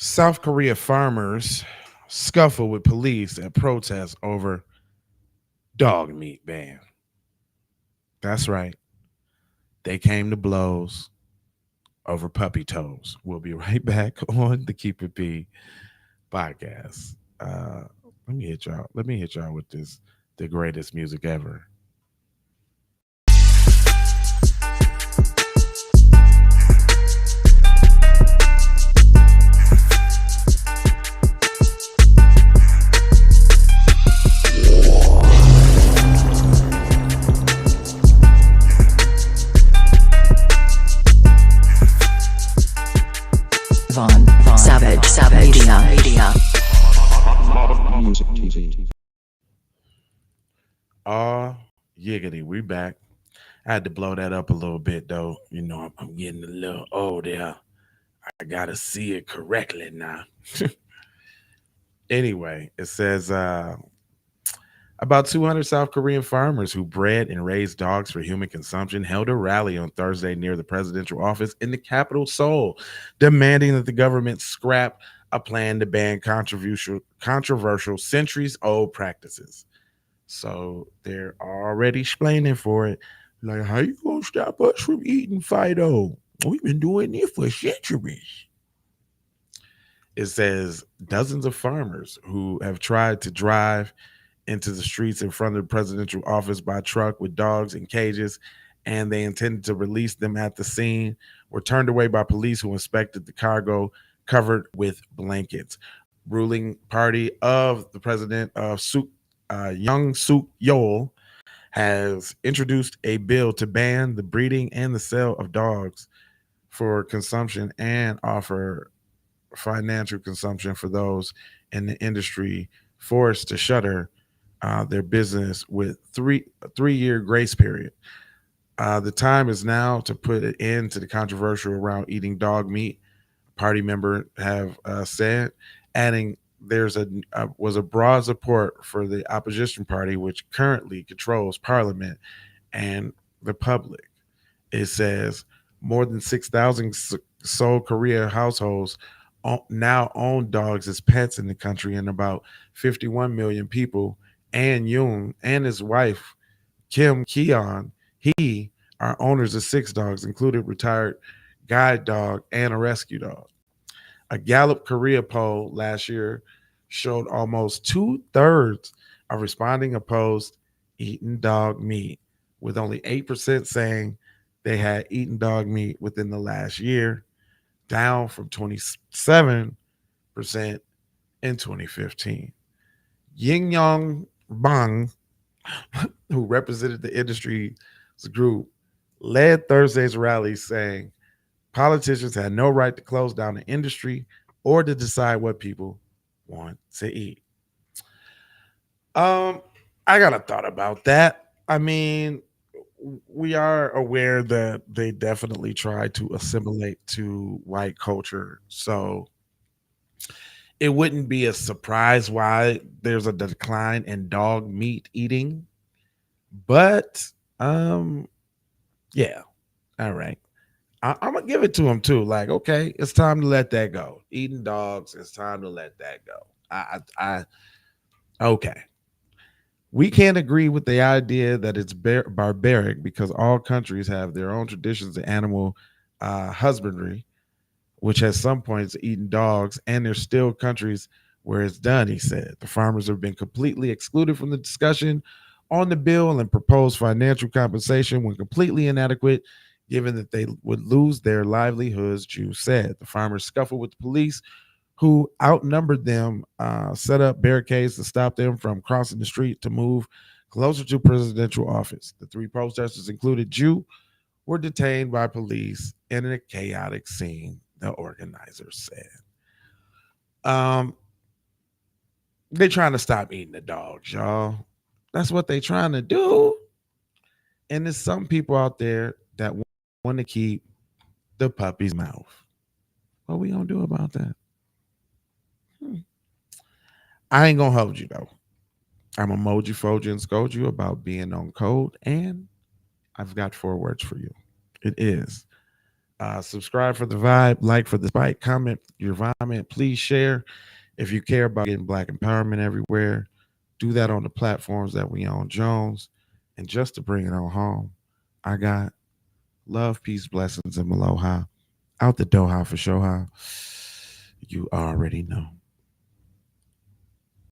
South Korea farmers scuffle with police at protests over dog meat ban. That's right. They came to blows over puppy toes. We'll be right back on the Keep It P podcast. Let me hit y'all with this, the greatest music ever. Savage Media. Music TV. Oh, yiggity, we back. I had to blow that up a little bit though. You know, I'm getting a little old there. I gotta see it correctly now. Anyway, it says about 200 South Korean farmers who bred and raised dogs for human consumption held a rally on Thursday near the presidential office in the capital Seoul, demanding that the government scrap a plan to ban controversial centuries-old practices. So they're already explaining for it. Like, how you gonna stop us from eating Fido? We've been doing it for centuries. It says dozens of farmers who have tried to drive into the streets in front of the presidential office by truck with dogs in cages, and they intended to release them at the scene, were turned away by police who inspected the cargo covered with blankets. Ruling party of the president of Young Suk Yeol has introduced a bill to ban the breeding and the sale of dogs for consumption and offer financial consumption for those in the industry forced to shutter their business with three-year grace period. The time is now to put an end to the controversy around eating dog meat. Party member have said, adding there's was a broad support for the opposition party, which currently controls parliament and the public. It says more than 6,000 Seoul Korea households now own dogs as pets in the country, and about 51 million people. And Yoon and his wife Kim Keon, he are owners of six dogs, including retired guide dog and a rescue dog. A Gallup Korea poll last year showed almost two-thirds of responding opposed eating dog meat, with only 8% saying they had eaten dog meat within the last year, down from 27% in 2015. Ying Yong Bang, who represented the industry's group, led Thursday's rally, saying politicians had no right to close down the industry or to decide what people want to eat. Um, I got a thought about that. I mean, we are aware that they definitely try to assimilate to white culture. So it wouldn't be a surprise why there's a decline in dog meat eating. But yeah, all right. I'm gonna give it to him too. Like, okay, it's time to let that go. Eating dogs, it's time to let that go. Okay. We can't agree with the idea that it's barbaric because all countries have their own traditions of animal husbandry, which at some points eaten dogs, and there's still countries where it's done, he said. The farmers have been completely excluded from the discussion on the bill and proposed financial compensation when completely inadequate, given that they would lose their livelihoods, Jew said. The farmers scuffled with the police, who outnumbered them, set up barricades to stop them from crossing the street to move closer to presidential office. The three protesters, included Jew, were detained by police in a chaotic scene, the organizers said. Um, they're trying to stop eating the dogs, y'all. That's what they're trying to do. And there's some people out there that want to keep the puppy's mouth. What we gonna do about that? I ain't gonna hold you though. I'm emoji, fold you, and scold you about being on code, and I've got four words for you. It is Subscribe for the vibe, like for the spike, comment your comment. Please share if you care about getting black empowerment everywhere. Do that on the platforms that we own, Jones. And just to bring it on home, I got love, peace, blessings, and aloha out the doha for Shoha. You already know.